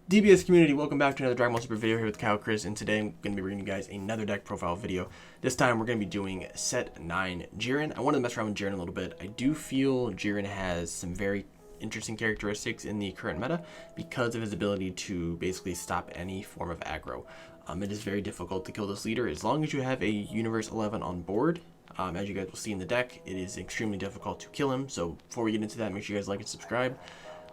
DBS community, welcome back to another Dragon Ball Super video here with Kyle Chris, and today I'm going to be bringing you guys another deck profile video. This time we're going to be doing set 9 Jiren. I wanted to mess around with Jiren a little bit. I do feel Jiren has some very interesting characteristics in the current meta because of his ability to basically stop any form of aggro. It is very difficult to kill this leader as long as you have a Universe 11 on board. As you guys will see in the deck, it is extremely difficult to kill him. So before we get into that, make sure you guys like and subscribe.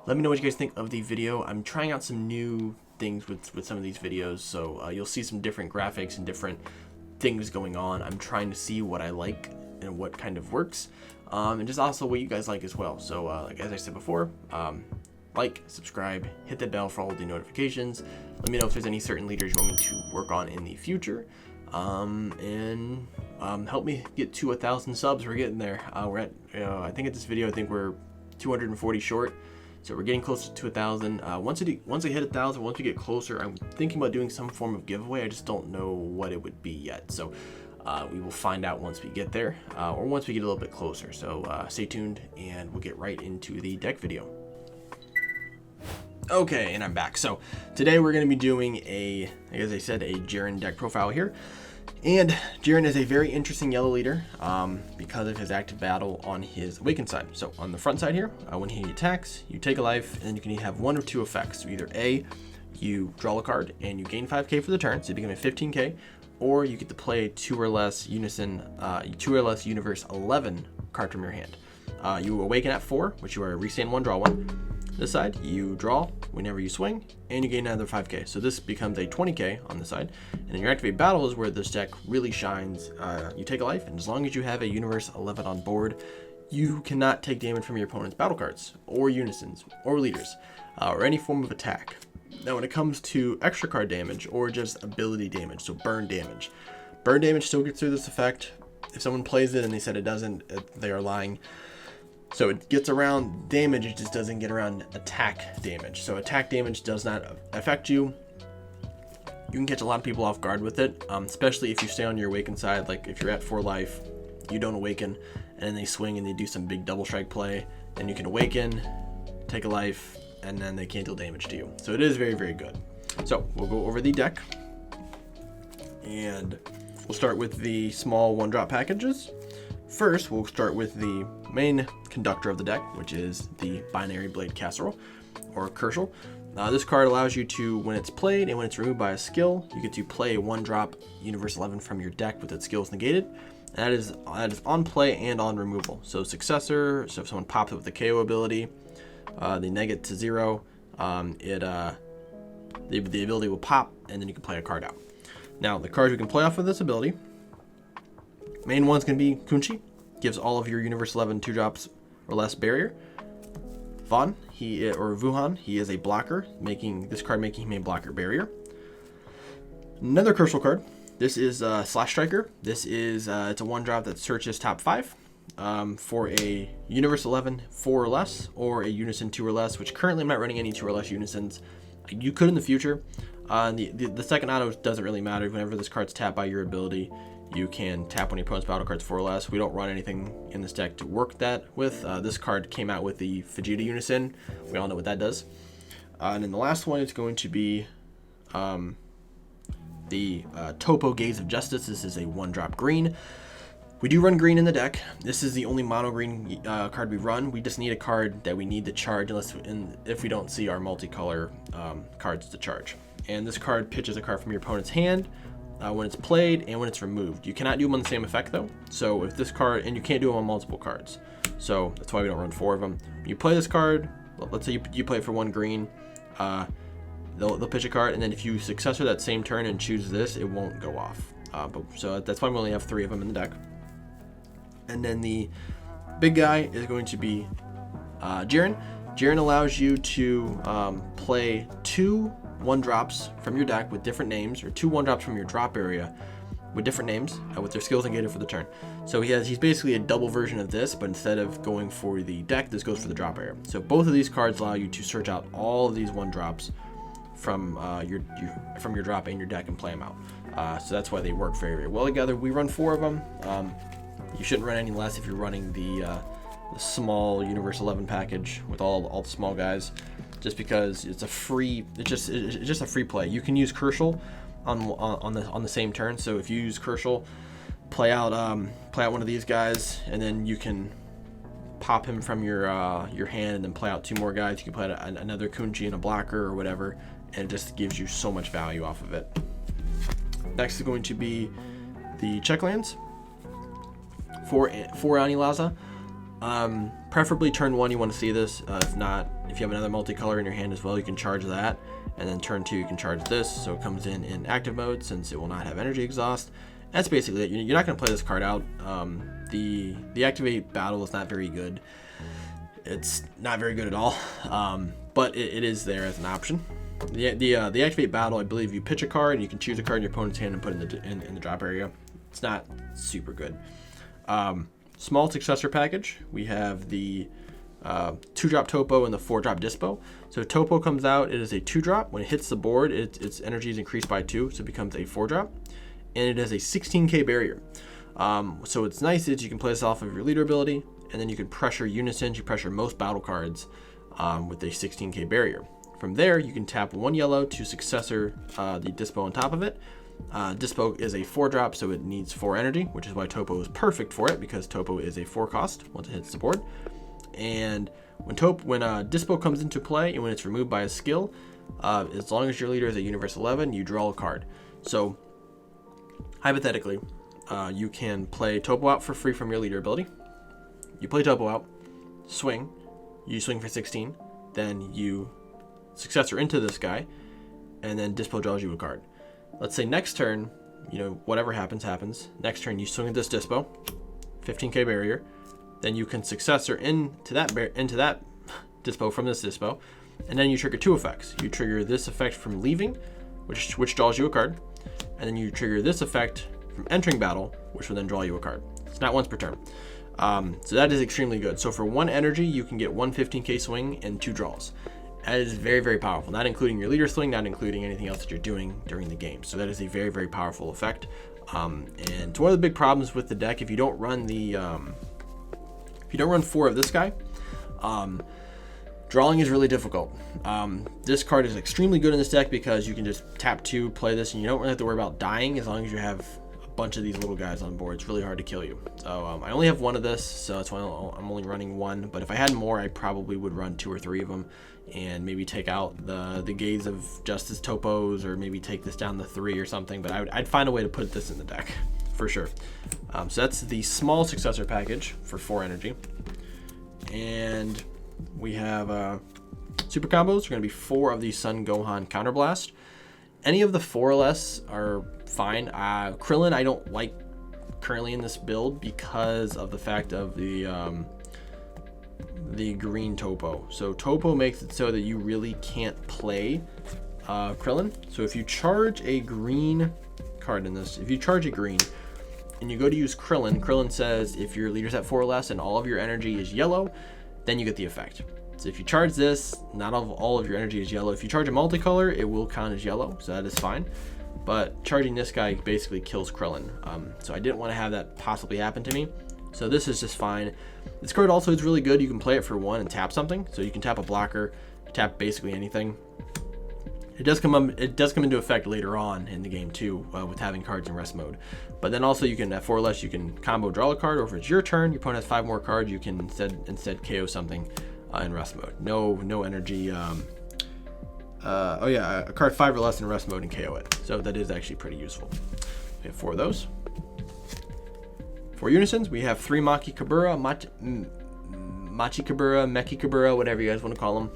Let me know what you guys think of the video. I'm trying out some new things with some of these videos, so you'll see some different graphics and different things going on. I'm trying to see what I like and what kind of works, and just also what you guys like as well. So like as I said before, like, subscribe, hit the bell for all the notifications. Let me know if there's any certain leaders you want me to work on in the future, and help me get to 1,000 subs. We're getting there. We're at I think at this video, I think we're 240 short. So we're getting closer to 1,000. Once I hit 1,000, once we get closer, I'm thinking about doing some form of giveaway. I just don't know what it would be yet. So we will find out once we get there, or once we get a little bit closer. So stay tuned, and we'll get right into the deck video. Okay, and I'm back. So today we're going to be doing as I said, a Jiren deck profile here. And Jiren is a very interesting yellow leader because of his active battle on his awakened side. So on the front side here, when he attacks, you take a life, and then you can have one of two effects. So either A, you draw a card and you gain 5k for the turn, so you become a 15k, or you get to play 2 or less Universe 11 card from your hand. You awaken at 4, which you are restand 1, draw 1. This side, you draw whenever you swing, and you gain another 5k. So this becomes a 20k on the side. And then your activate battle is where this deck really shines. You take a life, and as long as you have a Universe 11 on board, you cannot take damage from your opponent's battle cards, or Unisons, or leaders, or any form of attack. Now when it comes to extra card damage, or just ability damage, so burn damage still gets through this effect. If someone plays it and they said it doesn't, they are lying. So it gets around damage, it just doesn't get around attack damage. So attack damage does not affect you. You can catch a lot of people off guard with it, especially if you stay on your awakened side. Like if you're at 4 life, you don't awaken, and then they swing and they do some big double strike play, then you can awaken, take a life, and then they can't deal damage to you. So it is very, very good. So we'll go over the deck, and we'll start with the small 1-drop packages. First, we'll start with the main conductor of the deck, which is the Binary Blade Casserole, or Kershal. This card allows you to, when it's played and when it's removed by a skill, you get to play a 1-drop Universe 11 from your deck with its skills negated. And that is on play and on removal. So Successor, so if someone pops it with the KO ability, they neg it to 0, the ability will pop, and then you can play a card out. Now, the cards we can play off of this ability, main one's going to be Kunchi, gives all of your Universe 11 2-drops or less barrier. Vuhan, he is a blocker, making him a blocker barrier. Another Kershal card, this is Slash Striker. This is it's a 1-drop that searches top 5 for a Universe 11 4 or less, or a Unison 2 or less, which currently I'm not running any 2 or less Unisons. You could in the future. The second auto doesn't really matter. Whenever this card's tapped by your ability, you can tap on your opponent's battle cards 4 or less. We don't run anything in this deck to work that with. This card came out with the Vegeta Unison. We all know what that does. And then the last one is going to be the Topo Gaze of Justice. This is a 1-drop green. We do run green in the deck. This is the only mono green card we run. We just need a card that we need to charge if we don't see our multicolor cards to charge. And this card pitches a card from your opponent's hand when it's played and when it's removed. You cannot do them on the same effect though. So if this card, and you can't do them on multiple cards. So that's why we don't run 4 of them. You play this card, let's say you play it for 1 green, they'll pitch a card, and then if you Successor that same turn and choose this, it won't go off. So that's why we only have 3 of them in the deck. And then the big guy is going to be Jiren. Jiren allows you to play 2 1-drops from your deck with different names, or 2 1-drops from your drop area with different names, with their skills negated for the turn. So he's basically a double version of this, but instead of going for the deck, this goes for the drop area. So both of these cards allow you to search out all of these 1-drops from your drop and your deck and play them out. So that's why they work very, very well together. We run 4 of them. You shouldn't run any less if you're running the small Universe 11 package with all the small guys. just because it's just a free play. You can use Crucial on the same turn. So if you use Crucial, play out one of these guys, and then you can pop him from your hand, and then play out 2 more guys. You can play another Kunchi and a blocker or whatever, and it just gives you so much value off of it. Next is going to be the check lands for Anilaza. Preferably turn 1 you want to see this. If not, if you have another multicolor in your hand as well, you can charge that, and then turn 2 you can charge this, so it comes in active mode since it will not have energy exhaust. That's basically it. You're not going to play this card out. The activate battle is not very good. It's not very good at all, but it is there as an option. The activate battle, I believe you pitch a card and you can choose a card in your opponent's hand and put it in the drop area. It's not super good. Small Successor package. We have the 2-drop Topo and the 4-drop Dispo. So Topo comes out. It is a 2-drop. When it hits the board, its energy is increased by 2, so it becomes a 4-drop. And it has a 16k barrier. So what's nice is you can play this off of your leader ability, and then you can pressure Unison. You pressure most battle cards with a 16k barrier. From there, you can tap 1 yellow to Successor the Dispo on top of it. Dispo is a 4-drop, so it needs 4 energy, which is why Topo is perfect for it, because Topo is a 4 cost once it hits the board. And when Dispo comes into play and when it's removed by a skill, as long as your leader is at Universe 11, you draw a card. So hypothetically, you can play Topo out for free from your leader ability. You play Topo out, swing, you swing for 16, then you Successor into this guy, and then Dispo draws you a card. Let's say next turn, whatever happens. Next turn, you swing at this Dispo, 15k barrier. Then you can Successor into that Dispo from this Dispo, and then you trigger 2 effects. You trigger this effect from leaving, which draws you a card, and then you trigger this effect from entering battle, which will then draw you a card. It's not once per turn. So that is extremely good. So for 1 energy, you can get 1 15k swing and 2 draws. That is very, very powerful, not including your leader swing, not including anything else that you're doing during the game. So that is a very, very powerful effect. And it's one of the big problems with the deck. If you don't run if you don't run 4 of this guy, drawing is really difficult. This card is extremely good in this deck because you can just tap 2, play this, and you don't really have to worry about dying as long as you have a bunch of these little guys on board. It's really hard to kill you. So I only have 1 of this, so that's why I'm only running 1. But if I had more, I probably would run 2 or 3 of them, and maybe take out the Gaze of Justice Topos, or maybe take this down to 3 or something. But I'd find a way to put this in the deck for sure. So that's the small Successor package for 4 energy. And we have super combos. Are going to be 4 of the Sun Gohan Counterblast. Any of the 4 or less are fine. Krillin I don't like currently in this build because of the fact of the green Topo. So Topo makes it so that you really can't play Krillin. So if you charge a green card in this, if you charge a green and you go to use Krillin says if your leader's at 4 or less and all of your energy is yellow, then you get the effect. So if you charge this, not all of your energy is yellow. If you charge a multicolor, it will count as yellow, so that is fine. But charging this guy basically kills Krillin. So I didn't want to have that possibly happen to me. So this is just fine. This card also is really good. You can play it for 1 and tap something. So you can tap a blocker, tap basically anything. It does come into effect later on in the game too, with having cards in rest mode. But then also you can, at 4 or less, you can combo draw a card, or if it's your turn, your opponent has 5 more cards, you can instead KO something in rest mode. No energy. A card 5 or less in rest mode and KO it. So that is actually pretty useful. We have 4 of those. For Unisons, we have 3 Maki Kabura, Machi Kabura, Meki Kabura, whatever you guys want to call them.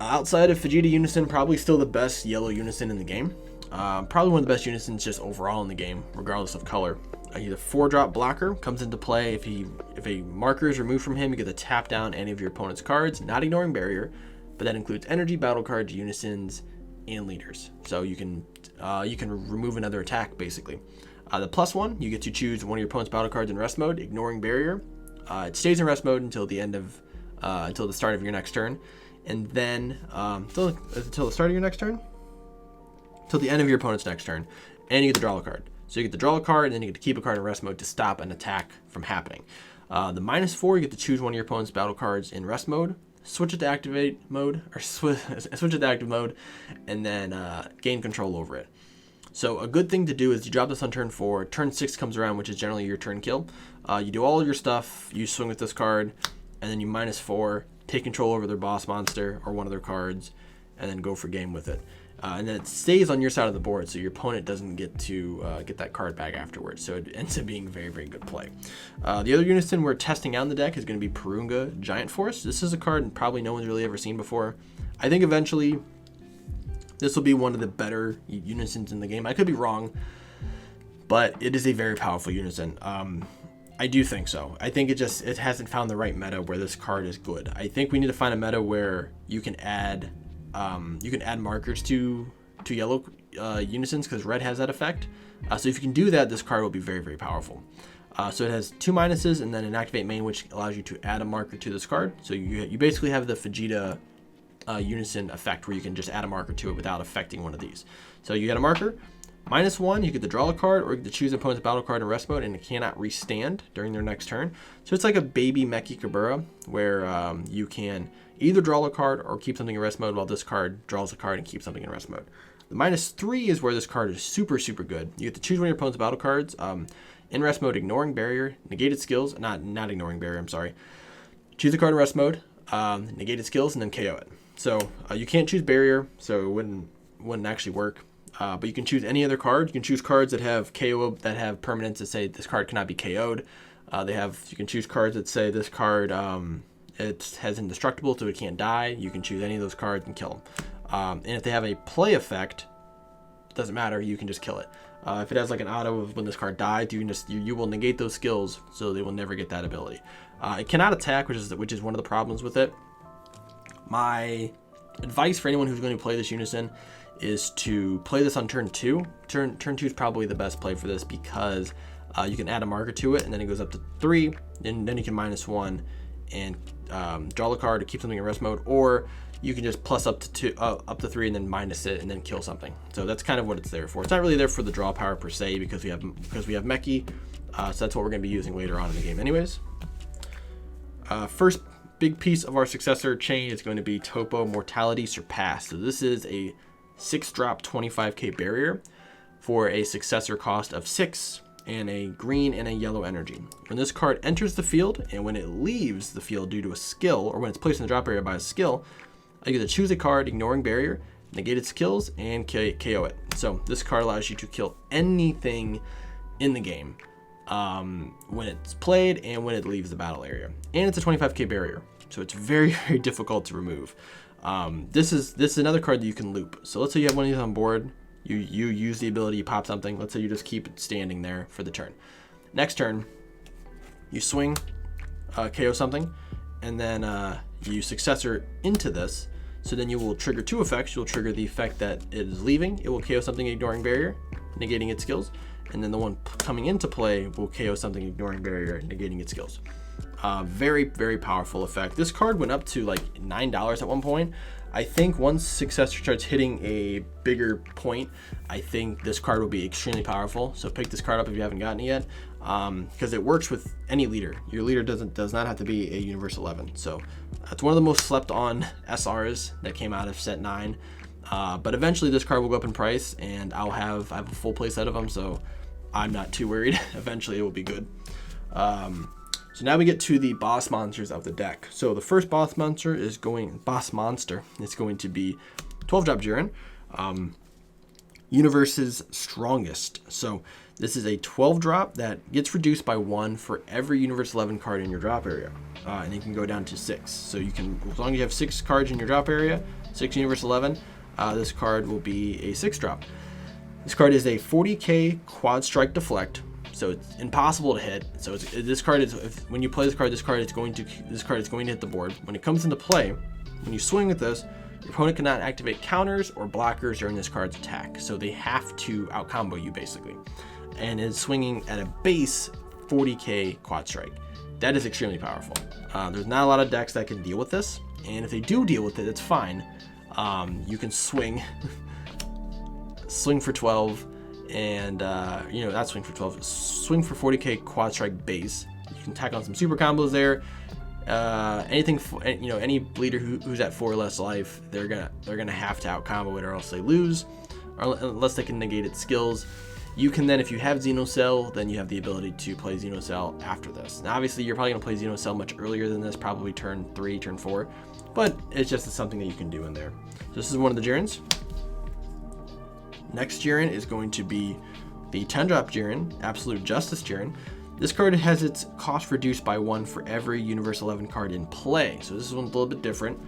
Outside of Vegeta Unison, probably still the best yellow Unison in the game. Probably one of the best Unisons just overall in the game, regardless of color. He's a 4-drop blocker, comes into play if a marker is removed from him, you get to tap down any of your opponent's cards, not ignoring barrier, but that includes energy, battle cards, Unisons, and leaders. So you can remove another attack basically. The +1, you get to choose one of your opponent's battle cards in rest mode, ignoring barrier. It stays in rest mode until the start of your next turn. And then until the start of your next turn, till the end of your opponent's next turn, and you get to draw a card. So you get to draw a card, and then you get to keep a card in rest mode to stop an attack from happening. The -4, you get to choose one of your opponent's battle cards in rest mode, switch it to activate mode, or switch it to active mode, and then gain control over it. So a good thing to do is you drop this on turn 4. Turn 6 comes around, which is generally your turn kill. You do all of your stuff. You swing with this card, and then you -4, take control over their boss monster or one of their cards, and then go for game with it. And then it stays on your side of the board, so your opponent doesn't get to get that card back afterwards. So it ends up being very, very good play. The other Unison we're testing out in the deck is going to be Purunga Giant Force. This is a card probably no one's really ever seen before. I think eventually this will be one of the better Unisons in the game. I could be wrong, but it is a very powerful Unison. I do think so. I think it hasn't found the right meta where this card is good. I think we need to find a meta where you can add markers to yellow Unisons, because red has that effect. So if you can do that, this card will be very, very powerful. So it has 2 minuses and then an activate main, which allows you to add a marker to this card. So you basically have the Vegeta Unison effect, where you can just add a marker to it without affecting one of these. So you get a marker, -1, you get to draw a card, or you get to choose an opponent's battle card in rest mode, and it cannot restand during their next turn. So it's like a baby Meki-Kabura, where you can either draw a card or keep something in rest mode, while this card draws a card and keeps something in rest mode. The -3 is where this card is super, super good. You get to choose one of your opponent's battle cards. In rest mode, ignoring barrier, negated skills, not ignoring barrier, I'm sorry. Choose a card in rest mode, negated skills, and then KO it. So you can't choose barrier, so it wouldn't actually work. But you can choose any other card. You can choose cards that have KO, that have permanents that say this card cannot be KO'd. You can choose cards that say this card it has indestructible, so it can't die. You can choose any of those cards and kill them. And if they have a play effect, it doesn't matter. You can just kill it. If it has like an auto of when this card dies, you will negate those skills, so they will never get that ability. It cannot attack, which is one of the problems with it. My advice for anyone who's going to play this Unison is to play this on turn 2. Turn 2 is probably the best play for this, because you can add a marker to it, and then it goes up to 3, and then you can -1 and draw a card to keep something in rest mode, or you can just plus up to 3 and then minus it and then kill something. So that's kind of what it's there for. It's not really there for the draw power per se, because we have Meki, so that's what we're going to be using later on in the game anyways. First big piece of our Successor chain is going to be Topo Mortality Surpass. So this is a 6-drop 25k barrier for a Successor cost of 6 and a green and a yellow energy. When this card enters the field and when it leaves the field due to a skill, or when it's placed in the drop area by a skill, I get to choose a card ignoring barrier, negate its skills, and KO it. So this card allows you to kill anything in the game when it's played and when it leaves the battle area. And it's a 25k barrier, so it's very, very difficult to remove. This is another card that you can loop. So let's say you have one of these on board. You use the ability, you pop something. Let's say you just keep it standing there for the turn. Next turn, you swing, KO something, and then you Successor into this. So then you will trigger 2 effects. You'll trigger the effect that it is leaving. It will KO something ignoring barrier, negating its skills. And then the one coming into play will KO something ignoring barrier, negating its skills. Very, very powerful effect. This card went up to like $9 at one point. I think once Successor starts hitting a bigger point, I think this card will be extremely powerful. So pick this card up if you haven't gotten it yet, because it works with any leader. Your leader does not have to be a Universe 11. So it's one of the most slept on SRs that came out of set 9. But eventually this card will go up in price, and I have a full play set of them, so I'm not too worried. Eventually it will be good. So now we get to the boss monsters of the deck. So the first boss monster is going to be 12-drop Jiren, Universe's strongest. So this is a 12-drop that gets reduced by 1 for every Universe 11 card in your drop area, and it can go down to 6. So you can, as long as you have 6 cards in your drop area, 6 Universe 11, this card will be a 6-drop. This card is a 40k quad strike deflect. So it's impossible to hit. So this card is, when you play this card is going to hit the board. When it comes into play, when you swing with this, your opponent cannot activate counters or blockers during this card's attack. So they have to outcombo you basically. And it's swinging at a base 40k quad strike. That is extremely powerful. There's not a lot of decks that can deal with this, and if they do deal with it, it's fine. You can swing for 12. And not swing for 12, swing for 40k quad strike base. You can tack on some super combos there. anything, any leader who's at 4 or less life, they're gonna have to out combo it or else they lose, or unless they can negate its skills. You can then, if you have Xenocell, then you have the ability to play Xenocell after this. Now, obviously, you're probably gonna play Xenocell much earlier than this, probably turn 3, turn 4, but it's just something that you can do in there. So this is one of the Jirens. Next Jiren is going to be the 10-drop Jiren, Absolute Justice Jiren. This card has its cost reduced by 1 for every Universe 11 card in play. So this one's a little bit different.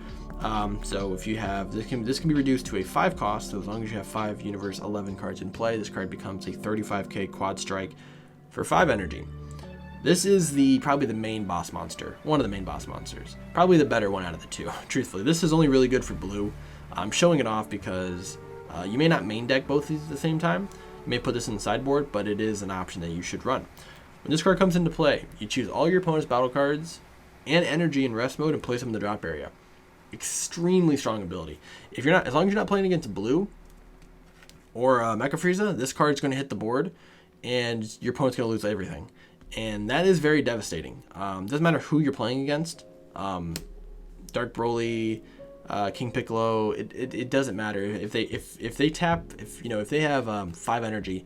So if you have, this can be reduced to a 5 cost, so as long as you have 5 Universe 11 cards in play, this card becomes a 35k quad strike for 5 energy. This is probably the main boss monster, one of the main boss monsters. Probably the better one out of the two, truthfully. This is only really good for blue. I'm showing it off because you may not main deck both of these at the same time. You may put this in the sideboard, but it is an option that you should run. When this card comes into play, you choose all your opponent's battle cards and energy in rest mode and place them in the drop area. Extremely strong ability. If you're not, as long as you're not playing against blue or Mecha Frieza, this card's going to hit the board and your opponent's going to lose everything, and that is very devastating. Doesn't matter who you're playing against. Dark Broly, King Piccolo, it doesn't matter if they tap, if they have 5 energy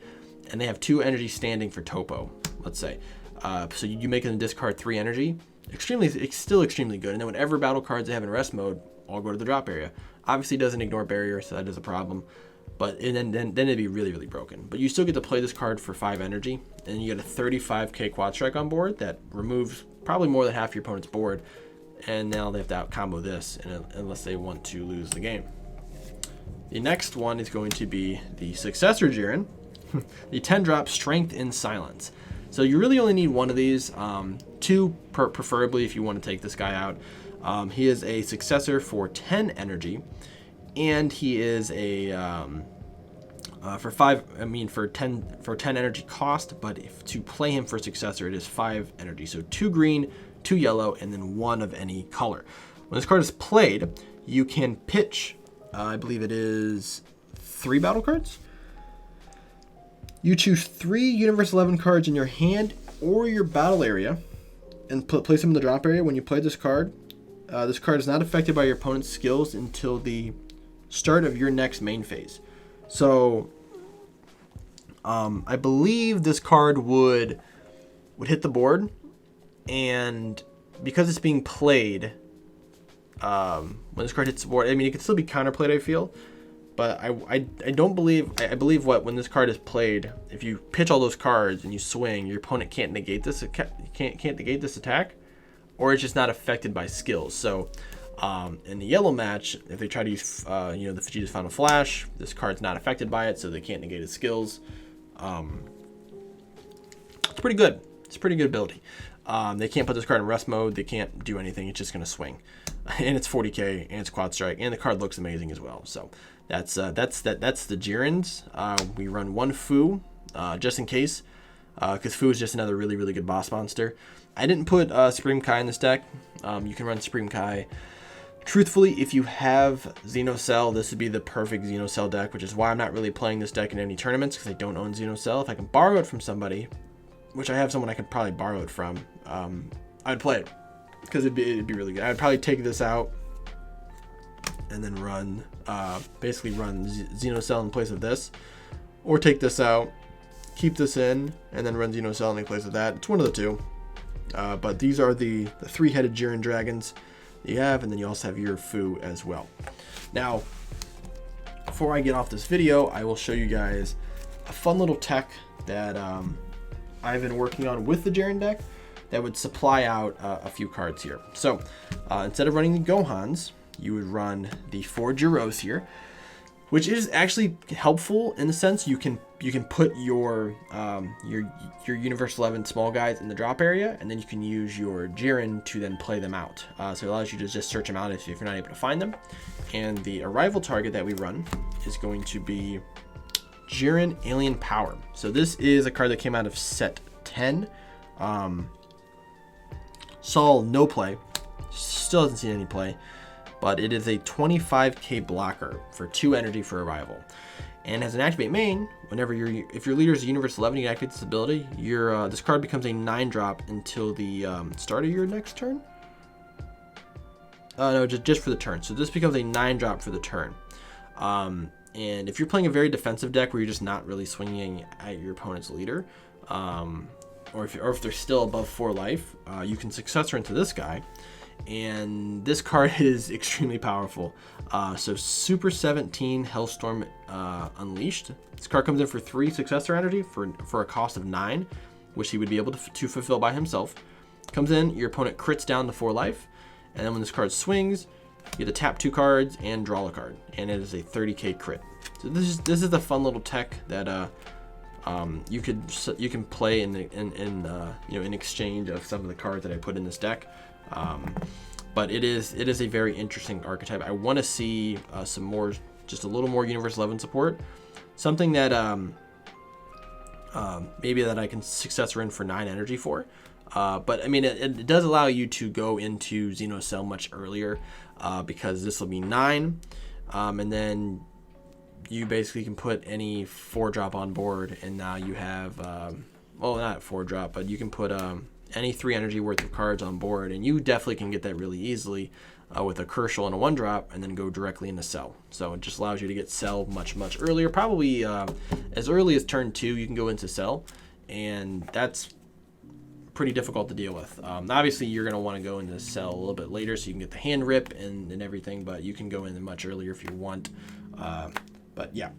and they have 2 energy standing for Topo, let's say, so you make them discard 3 energy. It's still extremely good. And then whatever battle cards they have in rest mode all go to the drop area. Obviously it doesn't ignore barrier, so that is a problem, but then it'd be really, really broken. But you still get to play this card for 5 energy, and you get a 35k quad strike on board that removes probably more than half your opponent's board, and now they have to out combo this unless they want to lose the game. The next one is going to be the Successor Jiren, the 10-drop Strength in Silence. So you really only need one of these, 2 preferably if you want to take this guy out. He is a Successor for 10 energy, and he is a for 10 energy cost. But to play him for Successor, it is 5 energy. So 2 green, 2 yellow, and then 1 of any color. When this card is played, you can pitch, I believe it is 3 battle cards. You choose 3 Universe 11 cards in your hand or your battle area and place them in the drop area. When you play this card is not affected by your opponent's skills until the start of your next main phase. So I believe this card would hit the board, and because it's being played, when this card hits the board, I mean, it could still be counterplayed, I feel. But I believe when this card is played, if you pitch all those cards and you swing, your opponent can't negate this attack, or it's just not affected by skills. So in the yellow match, if they try to use the Vegeta's Final Flash, this card's not affected by it, so they can't negate its skills. It's pretty good. It's a pretty good ability. They can't put this card in rest mode. They can't do anything. It's just going to swing, and it's 40k, and it's quad strike, and the card looks amazing as well. So that's the Jirens. We run 1 Fu, just in case, because Fu is just another really, really good boss monster. I didn't put Supreme Kai in this deck. You can run Supreme Kai. Truthfully, if you have Xenocell, this would be the perfect Xenocell deck, which is why I'm not really playing this deck in any tournaments, because I don't own Xenocell. If I can borrow it from somebody, which I have someone I could probably borrow it from, I'd play it, because it'd be really good. I'd probably take this out and then basically run Xenocell in place of this, or take this out, keep this in, and then run Xenocell in place of that. It's one of the two. But these are the 3-headed Jiren dragons that you have, and then you also have your Fu as well. Now, before I get off this video, I will show you guys a fun little tech that I've been working on with the Jiren deck that would supply out a few cards here. So instead of running the Gohans, you would run the 4 Jiros here, which is actually helpful in the sense you can put your Universe 11 small guys in the drop area, and then you can use your Jiren to then play them out. So it allows you to just search them out if you're not able to find them. And the arrival target that we run is going to be Jiren Alien Power. So this is a card that came out of set 10. Saw no play, still hasn't seen any play, but it is a 25k blocker for 2 energy for arrival, and as an activate main, if your leader is a Universe 11, you can activate this ability. This card becomes a 9-drop until the start of your next turn. No, just for the turn. So this becomes a 9-drop for the turn. And if you're playing a very defensive deck where you're just not really swinging at your opponent's leader, or if they're still above 4 life, you can Successor into this guy. And this card is extremely powerful. So Super 17 Hellstorm Unleashed. This card comes in for 3 Successor energy for a cost of 9, which he would be able to fulfill by himself. Comes in, your opponent crits down to 4 life, and then when this card swings, you get to tap 2 cards and draw a card, and it is a 30k crit. So this is a fun little tech that you can play in exchange of some of the cards that I put in this deck. But it is a very interesting archetype. I want to see just a little more Universe 11 support, something that maybe that I can Successor in for 9 energy for. But I mean, it does allow you to go into Xenocell much earlier, because this will be 9, and then you basically can put any 4-drop on board, and now you have, well, not 4-drop, but you can put any 3 energy worth of cards on board, and you definitely can get that really easily with a Kershaw and a 1-drop, and then go directly into Cell. So it just allows you to get Cell much earlier, probably as early as turn 2 you can go into Cell, and that's pretty difficult to deal with. Obviously you're going to want to go into Cell a little bit later so you can get the hand rip and everything, but you can go in much earlier if you want. But yeah.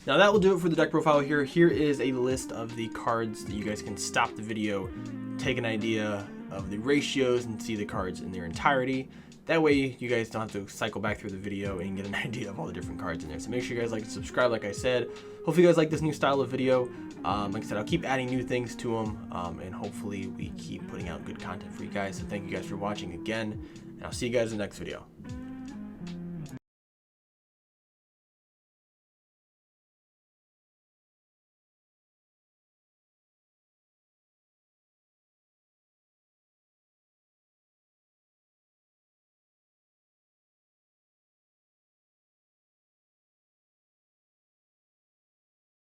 Now that will do it for the deck profile here. Here is a list of the cards that you guys can stop the video, take an idea of the ratios, and see the cards in their entirety. That way you guys don't have to cycle back through the video and get an idea of all the different cards in there. So make sure you guys like and subscribe, like I said. Hopefully you guys like this new style of video. Like I said, I'll keep adding new things to them, and hopefully we keep putting out good content for you guys. So thank you guys for watching again, and I'll see you guys in the next video.